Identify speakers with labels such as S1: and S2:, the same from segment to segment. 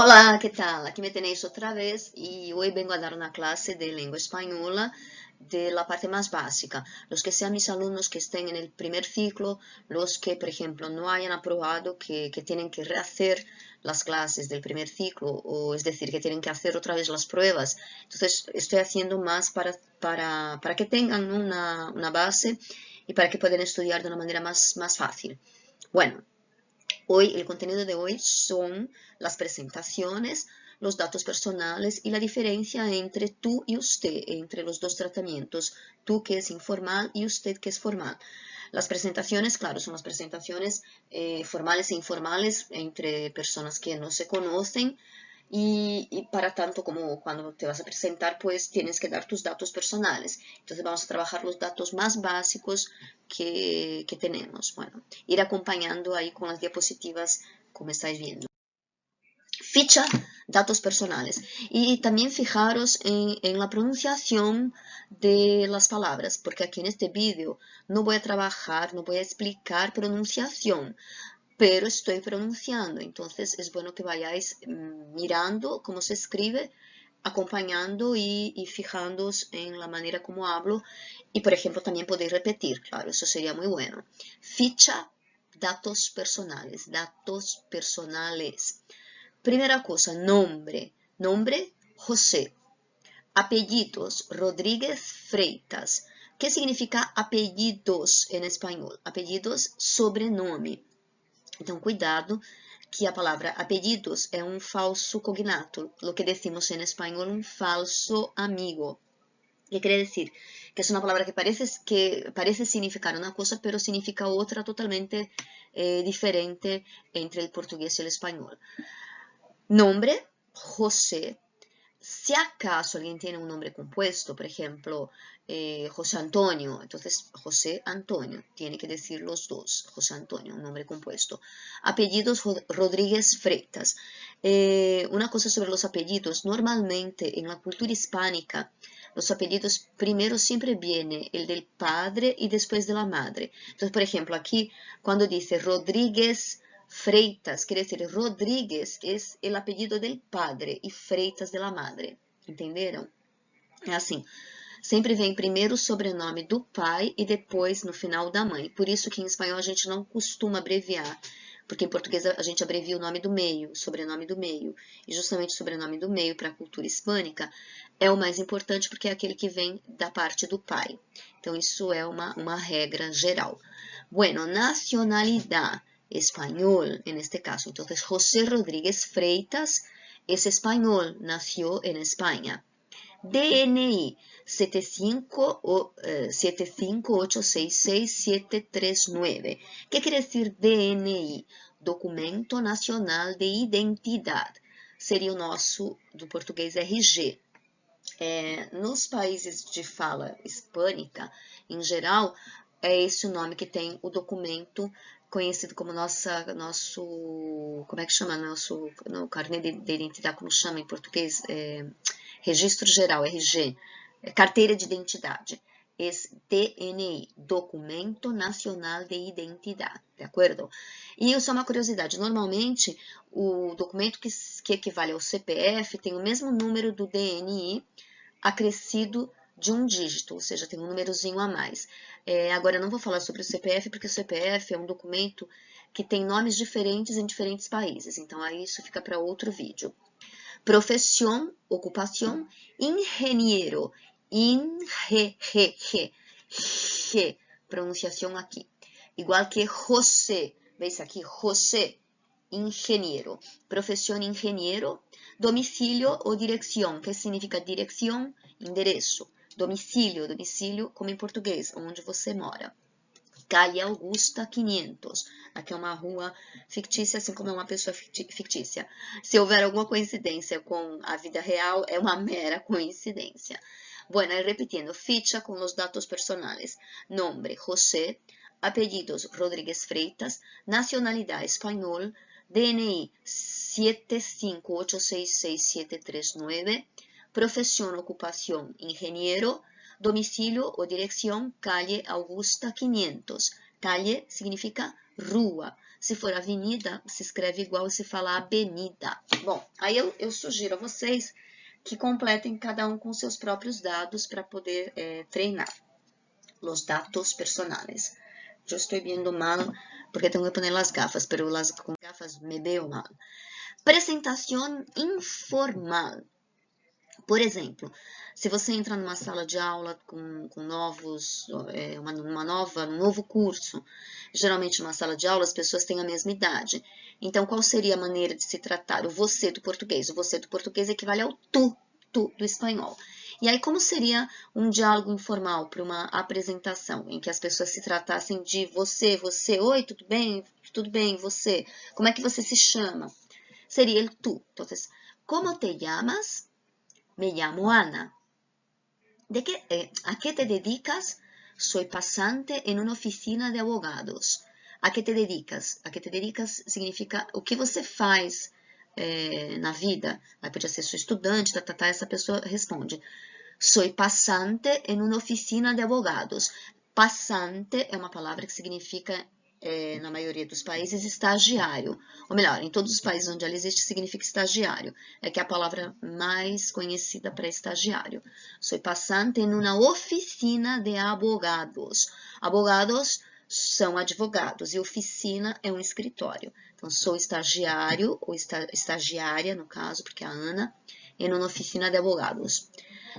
S1: Hola, ¿qué tal? Aquí me tenéis otra vez y hoy vengo a dar una clase de lengua española de la parte más básica. Los que sean mis alumnos que estén en el primer ciclo, los que, por ejemplo, no hayan aprobado, que tienen que rehacer las clases del primer ciclo, o es decir, que tienen que hacer otra vez las pruebas. Entonces, estoy haciendo más para que tengan, ¿no?, una base y para que puedan estudiar de una manera más fácil. Bueno. Hoy, el contenido de hoy son las presentaciones, los datos personales y la diferencia entre tú y usted, entre los dos tratamientos, tú que es informal y usted que es formal. Las presentaciones, claro, son las presentaciones formales e informales entre personas que no se conocen y para tanto como cuando te vas a presentar, pues tienes que dar tus datos personales. Entonces vamos a trabajar los datos más básicos que tenemos. Bueno, ir acompañando ahí con las diapositivas como estáis viendo. Ficha, datos personales. Y también fijaros en la pronunciación de las palabras, porque aquí en este vídeo no voy a trabajar, no voy a explicar pronunciación, pero estoy pronunciando. Entonces es bueno que vayáis mirando cómo se escribe, acompañando y fijándoos en la manera como hablo. Y por ejemplo también podéis repetir, claro, eso sería muy bueno. Ficha, datos personales, datos personales. Primera cosa, nombre. Nombre, José. Apellidos, Rodríguez Freitas. ¿Qué significa apellidos en español? Apellidos, sobrenome. Então, cuidado, que a palavra apellidos é um falso cognato, lo que decimos en español un falso amigo. ¿Qué quiere decir? Que es una palabra que parece significar una cosa, pero significa otra totalmente diferente entre el portugués y el español. Nombre, José. Si acaso alguien tiene un nombre compuesto, por ejemplo, José Antonio, entonces José Antonio, tiene que decir los dos, José Antonio, un nombre compuesto. Apellidos, Rodríguez Freitas. Una cosa sobre los apellidos, normalmente en la cultura hispánica, los apellidos primero siempre viene el del padre y después de la madre. Entonces, por ejemplo, aquí cuando dice Rodríguez Freitas, quiere decir Rodríguez es el apellido del padre y Freitas de la madre. Entenderam? É assim. Sempre vem primeiro o sobrenome do pai e depois no final da mãe. Por isso que em espanhol a gente não costuma abreviar, porque em português a gente abrevia o nome do meio, o sobrenome do meio. E justamente o sobrenome do meio para a cultura hispânica é o mais importante porque é aquele que vem da parte do pai. Então isso é uma regra geral. Bueno, nacionalidad. Español en este caso. Entonces, José Rodríguez Freitas es español, nació en España. DNI 758667339. ¿Qué quiere decir DNI? Documento Nacional de Identidade. Seria o nosso, do português, RG. Nos países de fala hispânica, em geral, é esse o nome que tem o documento conhecido como nosso, como é que chama? Nosso, no carnê de identidade, como chama em português? Registro Geral, RG, carteira de identidade. Esse DNI, Documento Nacional de Identidade, de acordo? E isso é uma curiosidade, normalmente o documento que equivale ao CPF tem o mesmo número do DNI acrescido de um dígito, ou seja, tem um númerozinho a mais. Agora, eu não vou falar sobre o CPF, porque o CPF é um documento que tem nomes diferentes em diferentes países, então aí isso fica para outro vídeo. Profesión, ocupación, ingeniero, pronunciación aquí. Igual que José, ¿veis aquí? José, ingeniero. Profesión, ingeniero. Domicilio o dirección. ¿Qué significa dirección? Endereço. Domicílio, domicílio como em português, onde você mora. Calle Augusta 500. Aqui é uma rua fictícia, assim como é uma pessoa fictícia. Se houver alguma coincidência com a vida real, é uma mera coincidência. Bueno, repitiendo, ficha con los datos personales. Nombre, José. Apellidos, Rodríguez Freitas. Nacionalidad, español. DNI, 758667339. Profesión, ocupación, ingeniero. Domicilio o dirección, calle Augusta 500. Calle significa rua. Se for avenida, se escreve igual se fala avenida. Bom, aí eu sugiro a vocês que completem cada um com seus próprios dados para poder treinar os dados personales. Eu estou vendo mal porque tenho que poner as gafas, pero com gafas me veo mal. Apresentação informal. Por exemplo, se você entra numa sala de aula com novos, um novo curso, geralmente numa sala de aula as pessoas têm a mesma idade. Então, qual seria a maneira de se tratar o você do português? O você do português equivale ao tu do espanhol. E aí, como seria um diálogo informal para uma apresentação em que as pessoas se tratassem de você, oi, tudo bem, você, como é que você se chama? Seria el tú. Então, como te llamas? Me llamo Ana. ¿A qué te dedicas? Soy pasante en una oficina de abogados. ¿A qué te dedicas? A que te dedicas significa o que você faz na vida. Aí podia ser sou estudante, essa pessoa responde. Soy pasante en una oficina de abogados. Passante é uma palavra que significa, na maioria dos países, estagiário. Ou melhor, em todos os países onde ela existe, significa estagiário. É que é a palavra mais conhecida para estagiário. Soy pasante en una oficina de abogados. Abogados são advogados e oficina é um escritório. Então, sou estagiário, ou estagiária, no caso, porque é a Ana, en una oficina de abogados.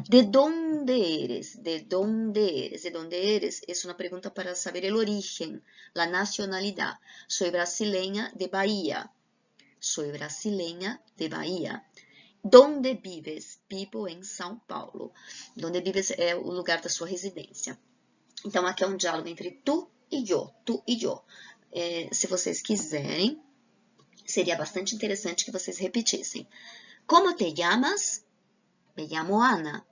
S1: ¿De dónde eres? ¿De dónde eres? ¿De dónde eres? Es una pregunta para saber el origen, la nacionalidad. Soy brasileña de Bahía. Soy brasileña de Bahía. ¿Dónde vives? Vivo em São Paulo. ¿Dónde vives é o lugar da sua residência. Então, aqui é um diálogo entre tu e eu. Tu e eu. Se vocês quiserem, seria bastante interessante que vocês repetissem. Como te llamas? Me llamo Ana.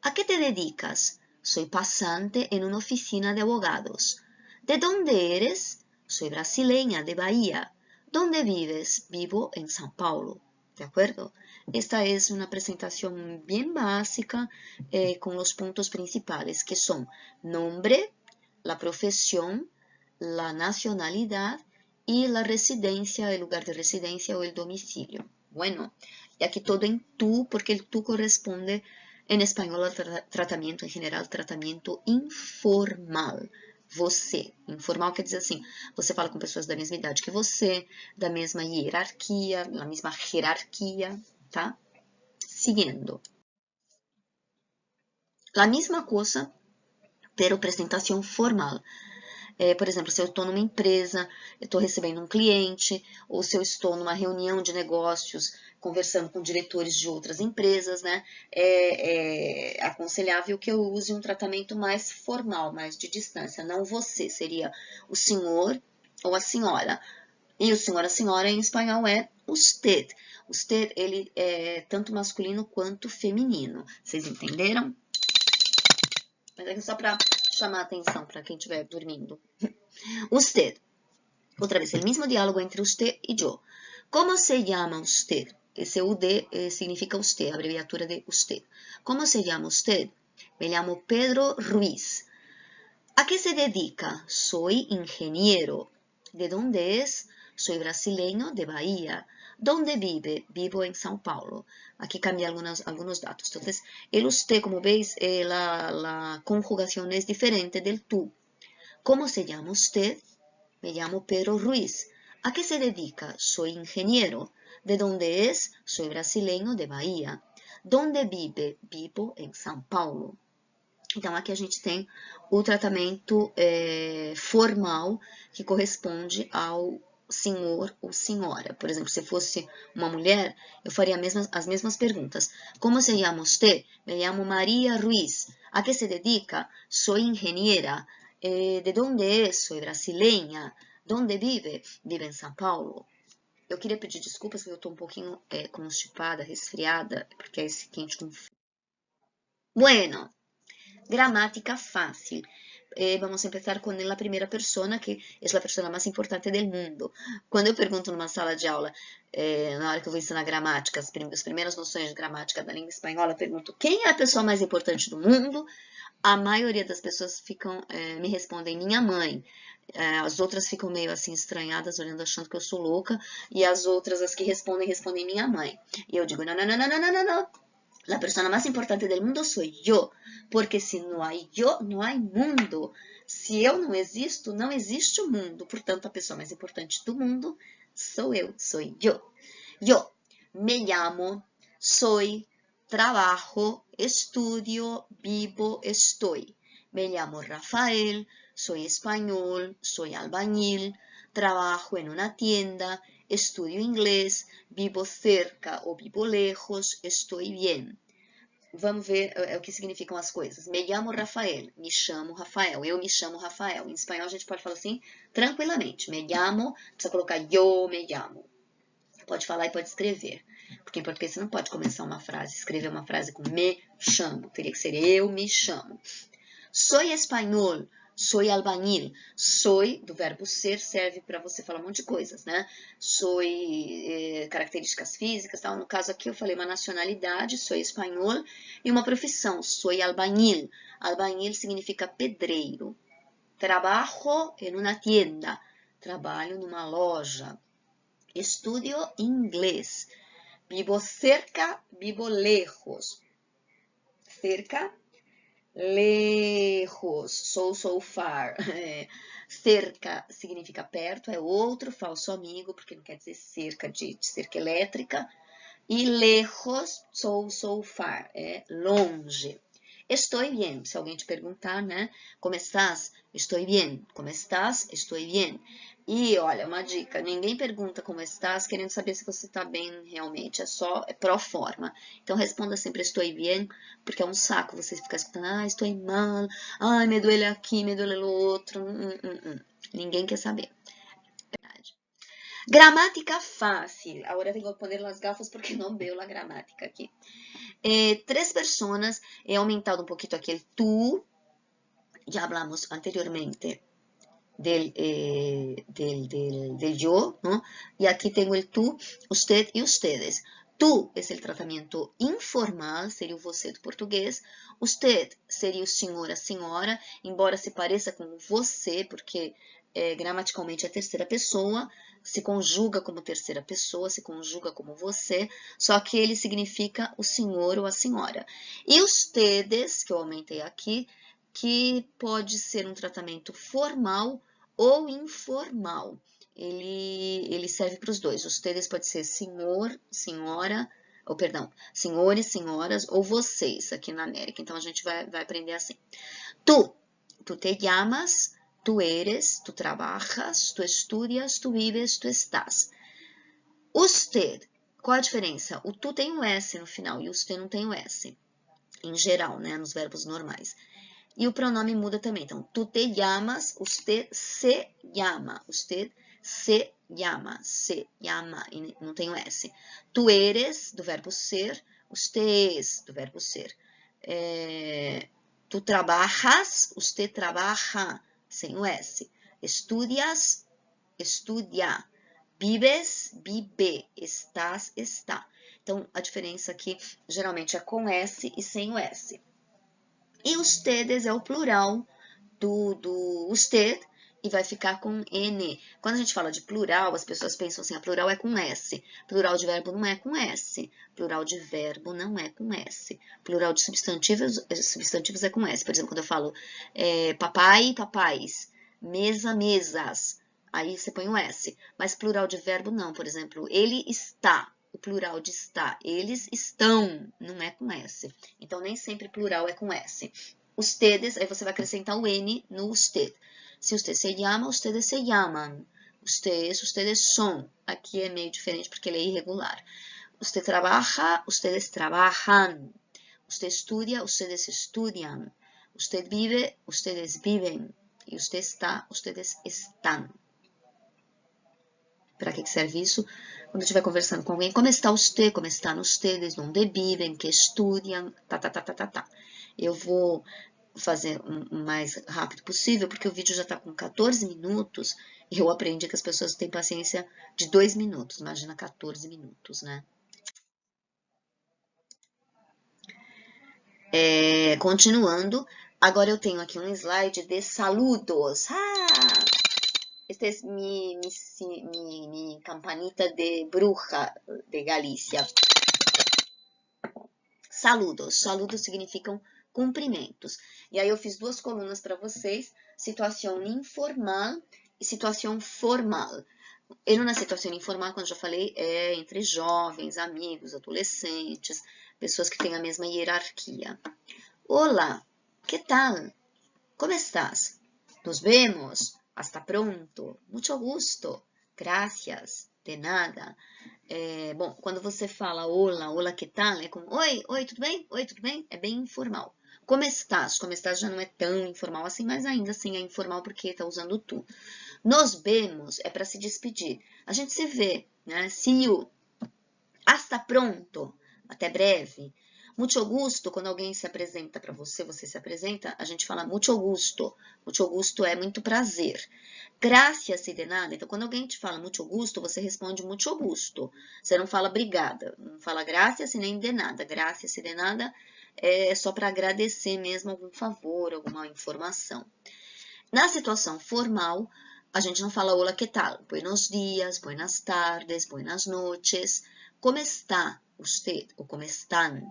S1: ¿A qué te dedicas? Soy pasante en una oficina de abogados. ¿De dónde eres? Soy brasileña de Bahía. ¿Dónde vives? Vivo en São Paulo. ¿De acuerdo? Esta es una presentación bien básica con los puntos principales que son nombre, la profesión, la nacionalidad y la residencia, el lugar de residencia o el domicilio. Bueno, y aquí todo en tú, porque el tú corresponde en español al tratamento em geral, tratamento informal. Você. Informal quer dizer assim, você fala com pessoas da mesma idade que você, da mesma hierarquia, na mesma hierarquia, tá? Seguindo. La misma coisa, pero apresentação formal. Por exemplo, se eu estou numa empresa, eu estou recebendo um cliente, ou se eu estou numa reunião de negócios, conversando com diretores de outras empresas, né? É aconselhável que eu use um tratamento mais formal, mais de distância. Não você, seria o senhor ou a senhora. E o senhor, a senhora em espanhol é usted. Usted, ele é tanto masculino quanto feminino. Vocês entenderam? Mas é só para chamar a atenção para quem estiver dormindo. Usted. Outra vez, o mesmo diálogo entre usted e eu. Como se llama usted? Esse UD significa usted, a abreviatura de usted. Como se llama usted? Me llamo Pedro Ruiz. ¿A qué se dedica? Soy ingeniero. ¿De dónde es? Soy brasileño de Bahía. ¿Dónde vive? Vivo en São Paulo. Aquí cambia algunos datos. Entonces, el usted, como veis, la conjugación es diferente del tú. ¿Cómo se llama usted? Me llamo Pedro Ruiz. ¿A qué se dedica? Soy ingeniero. ¿De dónde es? Soy brasileño de Bahía. ¿Dónde vive? Vivo em São Paulo. Então, aqui a gente tem o tratamento formal que corresponde ao senhor ou senhora. Por exemplo, se fosse uma mulher, eu faria as mesmas perguntas. Como se llama usted? Me llamo María Ruiz. ¿A qué se dedica? Soy ingeniera. ¿De dónde es? Soy brasileña. ¿Dónde vive? Vive em São Paulo. Eu queria pedir desculpas porque eu estou um pouquinho constipada, resfriada, porque é esse quente com frio. Bueno, gramática fácil. vamos empezar com a primeira persona, que é a pessoa mais importante do mundo. Quando eu pergunto numa sala de aula, na hora que eu vou ensinar gramática, as primeiras noções de gramática da língua espanhola, eu pergunto quem é a pessoa mais importante do mundo? A maioria das pessoas me respondem minha mãe. As outras ficam meio assim estranhadas, olhando, achando que eu sou louca. E as outras, as que respondem minha mãe. E eu digo, não, não, não, não, não, não, não. La persona más importante del mundo soy yo. Porque se não há eu, não há mundo. Se eu não existo, não existe o mundo. Portanto, a pessoa mais importante do mundo sou eu, sou eu. Yo me llamo, soy, trabajo, estudio, vivo, estoy. Me llamo Rafael, soy español, soy albañil, trabajo en una tienda, estudio inglés, vivo cerca o vivo lejos, estoy bien. Vamos ver o que significam as coisas. Me llamo Rafael, me chamo Rafael, eu me chamo Rafael. Em espanhol a gente pode falar assim tranquilamente. Me llamo, precisa colocar yo me llamo. Pode falar e pode escrever. Porque em português você não pode começar uma frase, escrever uma frase com me chamo. Teria que ser eu me chamo. Soy espanhol, soy albañil. Soy, do verbo ser, serve para você falar um monte de coisas, né? Soy, características físicas, tal. No caso aqui eu falei uma nacionalidade, soy espanhol, e uma profissão, soy albañil. Albañil significa pedreiro. Trabajo en una tienda. Trabalho numa loja. Estudio inglés. Vivo cerca, vivo lejos. Cerca, lejos. So far. Cerca significa perto, é outro falso amigo, porque não quer dizer cerca de cerca elétrica. E lejos, so far, é longe. Estou bien, se alguém te perguntar, né? Como estás? Estou bien. Como estás? Estou bien. E olha, uma dica, ninguém pergunta como estás querendo saber se você está bem realmente, é pro forma. Então responda sempre estou bien, porque é um saco você ficar escutando, estou mal, me duele aqui, me duele o outro. Ninguém quer saber. Verdade. Gramática fácil. Agora tenho que poner as gafas porque não veo a gramática aqui. Tres personas, he aumentado un poquito aquí el tú, ya hablamos anteriormente del yo, ¿no? Y aquí tengo el tú, usted y ustedes. Tú es el tratamiento informal, seria o você do português. Usted seria o senhor, a senhora, embora se pareça com você, porque gramaticalmente é terceira pessoa, se conjuga como terceira pessoa, se conjuga como você, só que ele significa o senhor ou a senhora. E ustedes, que eu aumentei aqui, que pode ser um tratamento formal ou informal. Ele serve para os dois. Ustedes pode ser senhor, senhora, ou perdão, senhores, senhoras, ou vocês aqui na América. Então a gente vai aprender assim. Tu te llamas, tu eres, tu trabajas, tu estudias, tu vives, tu estás. Usted, qual a diferença? O tu tem um S no final e o usted não tem o S. Em geral, né, nos verbos normais. E o pronome muda também. Então, tu te llamas, usted se llama. Usted se llama. E não tem o S. Tu eres, do verbo ser. Usted es, do verbo ser. Tu trabajas, usted trabaja, sem o S. Estudias, estudia. Vives, vive. Estás, está. Então, a diferença aqui, geralmente, é com S e sem o S. E ustedes é o plural do usted e vai ficar com N. Quando a gente fala de plural, as pessoas pensam assim, a plural é com S. Plural de verbo não é com S. Plural de verbo não é com S. Plural de substantivos é com S. Por exemplo, quando eu falo papai, papais, mesa, mesas, aí você põe o S. Mas plural de verbo não. Por exemplo, ele está. O plural de está, eles estão, não é com S. Então, nem sempre plural é com S. Ustedes, aí você vai acrescentar o N no usted. Se usted se llama, ustedes se llaman. Ustedes son. Aqui é meio diferente porque ele é irregular. Usted trabaja, ustedes trabajan. Usted estudia, ustedes estudian. Usted vive, ustedes viven. E usted está, ustedes están. Para que serve isso? Quando eu estiver conversando com alguém, como está você, como estão ustedes, onde vivem, que estudiam, Eu vou fazer o mais rápido possível, porque o vídeo já está com 14 minutos e eu aprendi que as pessoas têm paciência de 2 minutos, imagina 14 minutos, né? Continuando, agora eu tenho aqui um slide de saludos. Esta é mi campanita de bruja de Galícia. Saludos. Saludos significam cumprimentos. E aí eu fiz 2 colunas para vocês, situação informal e situação formal. E numa situação informal, como eu já falei, é entre jovens, amigos, adolescentes, pessoas que têm a mesma hierarquia. Olá, que tal? Como estás? Nos vemos. Hasta pronto. Mucho gusto. Gracias. De nada. Bom, quando você fala olá, olá, que tal? É como oi, oi, tudo bem? Oi, tudo bem? É bem informal. Como estás? Como estás já não é tão informal assim, mas ainda assim é informal porque está usando tu. Nos vemos é para se despedir. A gente se vê, né? See you. Hasta pronto. Até breve. Mucho gusto, quando alguém se apresenta para você, você se apresenta, a gente fala mucho gusto. Mucho gusto é muito prazer. Gracias e de nada. Então, quando alguém te fala mucho gusto, você responde mucho gusto. Você não fala obrigada, não fala gracias e nem de nada. Gracias e de nada é só para agradecer mesmo algum favor, alguma informação. Na situação formal, a gente não fala hola, que tal? Buenos dias, buenas tardes, buenas noches. Como está usted? Ou como están?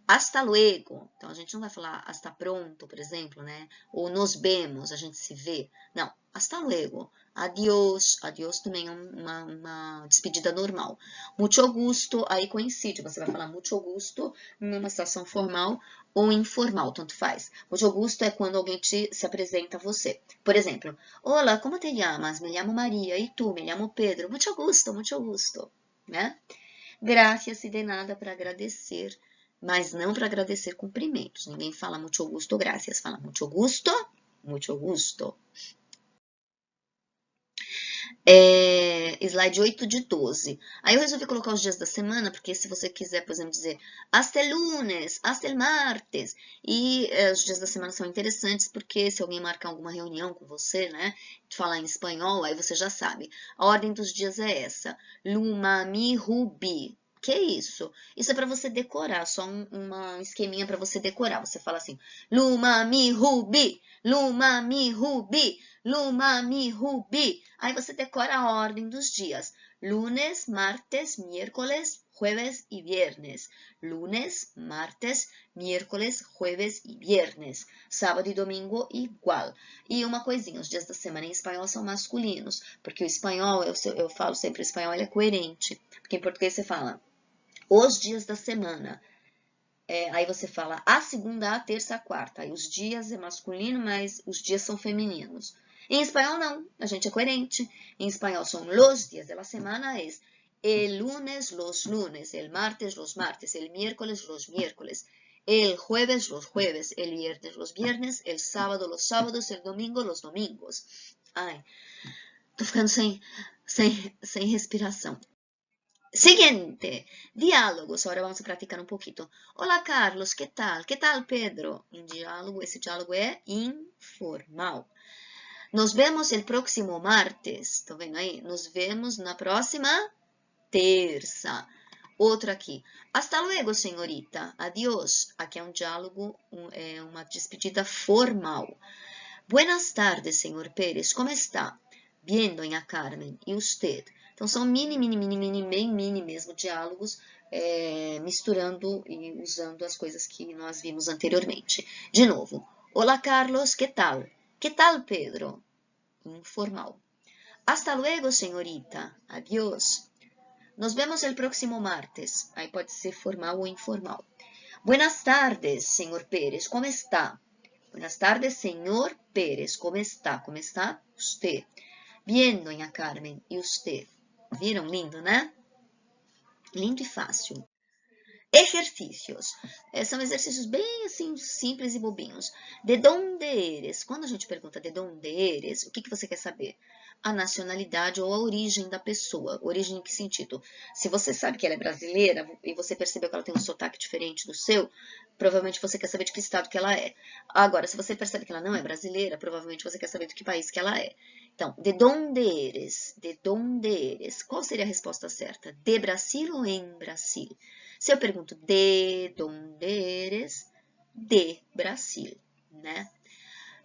S1: Hasta luego. Então, a gente não vai falar hasta pronto, por exemplo, né? Ou nos vemos, a gente se vê. Não, hasta luego. Adiós. Adiós também é uma despedida normal. Mucho gusto, aí coincide. Você vai falar mucho gusto numa situação formal ou informal, tanto faz. Mucho gusto é quando alguém se apresenta a você. Por exemplo, Olá, como te llamas? Me llamo Maria. E tu? Me llamo Pedro. Mucho gusto, mucho gusto. Né? Graças e de nada para agradecer, mas não para agradecer cumprimentos. Ninguém fala muito gusto, graças. Fala muito gusto, muito gusto. Slide 8 de 12. Aí eu resolvi colocar os dias da semana, porque se você quiser, por exemplo, dizer hasta el lunes, hasta el martes, e os dias da semana são interessantes, porque se alguém marcar alguma reunião com você, né, falar em espanhol, aí você já sabe. A ordem dos dias é essa. Luma, mi, rubi. Que é isso? Isso é para você decorar, só uma esqueminha para você decorar. Você fala assim, Luma, mi, rubi, Luma, mi, rubi, Luma, mi, rubi. Aí você decora a ordem dos dias. Lunes, martes, miércoles, jueves e viernes. Lunes, martes, miércoles, jueves e viernes. Sábado e domingo igual. E uma coisinha, os dias da semana em espanhol são masculinos, porque o espanhol, eu falo sempre, o espanhol ele é coerente. Porque em português você fala os dias da semana. Aí você fala a segunda, a terça, a quarta. Aí os dias é masculino, mas os dias são femininos. Em espanhol, não. A gente é coerente. Em espanhol, são los dias de la semana, es el lunes, los lunes, el martes, los martes, el miércoles, los miércoles, el jueves, los jueves, el viernes, los viernes, el sábado, los sábados, el domingo, los domingos. Ai, tô ficando sem respiração. Siguiente, diálogos. Ahora vamos a practicar un poquito. Hola, Carlos, ¿qué tal? ¿Qué tal, Pedro? Un diálogo, ese diálogo es informal. Nos vemos el próximo martes. ¿Estão vendo aí? Nos vemos na próxima terça. Outro aqui. Hasta luego, senhorita. Adiós. Aqui é um diálogo, uma despedida formal. Buenas tardes, senhor Pérez. Como está? Bien, doña Carmen. E usted? Então, são bem mini mesmo diálogos, misturando e usando as coisas que nós vimos anteriormente. De novo. Olá, Carlos, que tal? Que tal, Pedro? Informal. Hasta luego, senhorita. Adiós. Nos vemos el próximo martes. Aí pode ser formal ou informal. Buenas tardes, senhor Pérez. Como está? Buenas tardes, senhor Pérez. Como está? Como está usted? Bien, doña Carmen. E usted? Viram? Lindo, né? Lindo e fácil. Exercícios. São exercícios bem assim, simples e bobinhos. De donde eres? Quando a gente pergunta de donde eres, o que você quer saber? a nacionalidade ou a origem da pessoa. Origem em que sentido? Se você sabe que ela é brasileira e você percebeu que ela tem um sotaque diferente do seu, provavelmente você quer saber de que estado que ela é. Agora, se você percebe que ela não é brasileira, provavelmente você quer saber de que país que ela é. Então, de donde eres? De donde eres? Qual seria a resposta certa? De Brasil ou em Brasil? Se eu pergunto de donde eres? De Brasil, né?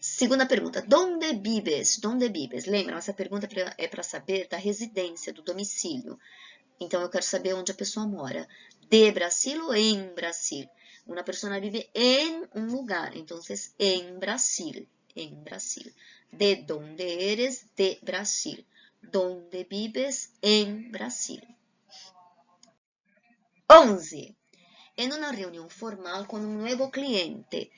S1: Segunda pergunta, donde vives? Donde vives? Lembra, essa pergunta é para saber da residência, do domicílio. Então, eu quero saber onde a pessoa mora. De Brasil ou em Brasil? Uma pessoa vive em um lugar, então, em Brasil. Em Brasil. De donde eres? De Brasil. Donde vives? Em Brasil. 11. Em uma reunião formal com um novo cliente,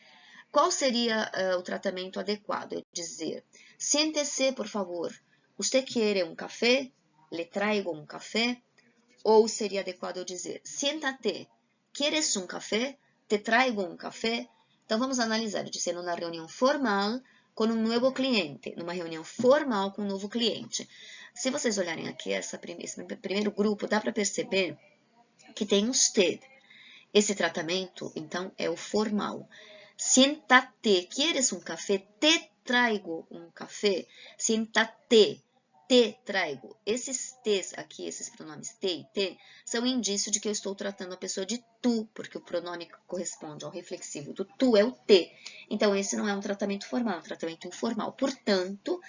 S1: qual seria o tratamento adequado? É dizer, siente-se, por favor. Você quer um café? Le traigo um café? Ou seria adequado eu dizer, siéntate. ¿Quieres um café? Te traigo um café? Então vamos analisar. Eu disse numa reunião formal com um novo cliente. Numa reunião formal com um novo cliente. Se vocês olharem aqui, esse primeiro grupo, dá para perceber que tem usted. Esse tratamento, então, é o formal. Siéntate, ¿quieres um café? Te traigo um café. Siéntate, te traigo. Esses tes aqui, esses pronomes te e te, são indício de que eu estou tratando a pessoa de tu, porque o pronome que corresponde ao reflexivo do tu é o te. Então, esse não é um tratamento formal, é um tratamento informal. Portanto,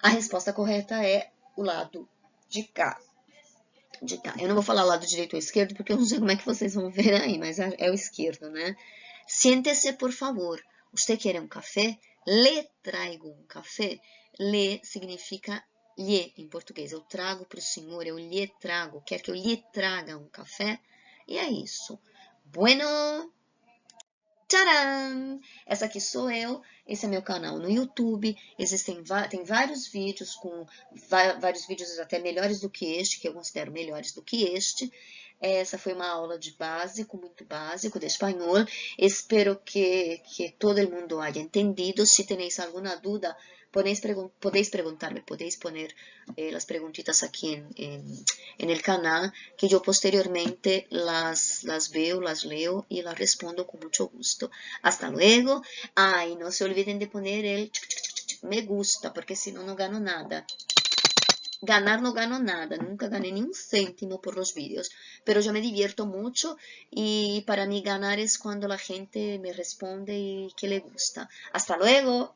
S1: a resposta correta é o lado de cá. Eu não vou falar lado direito ou esquerdo, porque eu não sei como é que vocês vão ver aí, mas é o esquerdo, né? Siéntese, por favor. Você quer um café? Le traigo um café. Le significa lhe em português. Eu trago para o senhor, eu lhe trago. Quer que eu lhe traga um café? E é isso. Bueno! Tcharam! Essa aqui sou eu, esse é meu canal no YouTube, tem vários vídeos vários vídeos até melhores do que este, que eu considero melhores do que este. Essa foi uma aula de básico, muito básico de espanhol. Espero que todo mundo haya entendido. Se tenéis alguna duda, podéis preguntarme, podéis poner las preguntitas aquí en el canal, que yo posteriormente las veo, las leo y las respondo con mucho gusto. Hasta luego. Y no se olviden de poner el me gusta, porque si no, no gano nada. Ganar no gano nada, nunca gané ni un céntimo por los vídeos, pero yo me divierto mucho y para mí ganar es cuando la gente me responde y que le gusta. Hasta luego.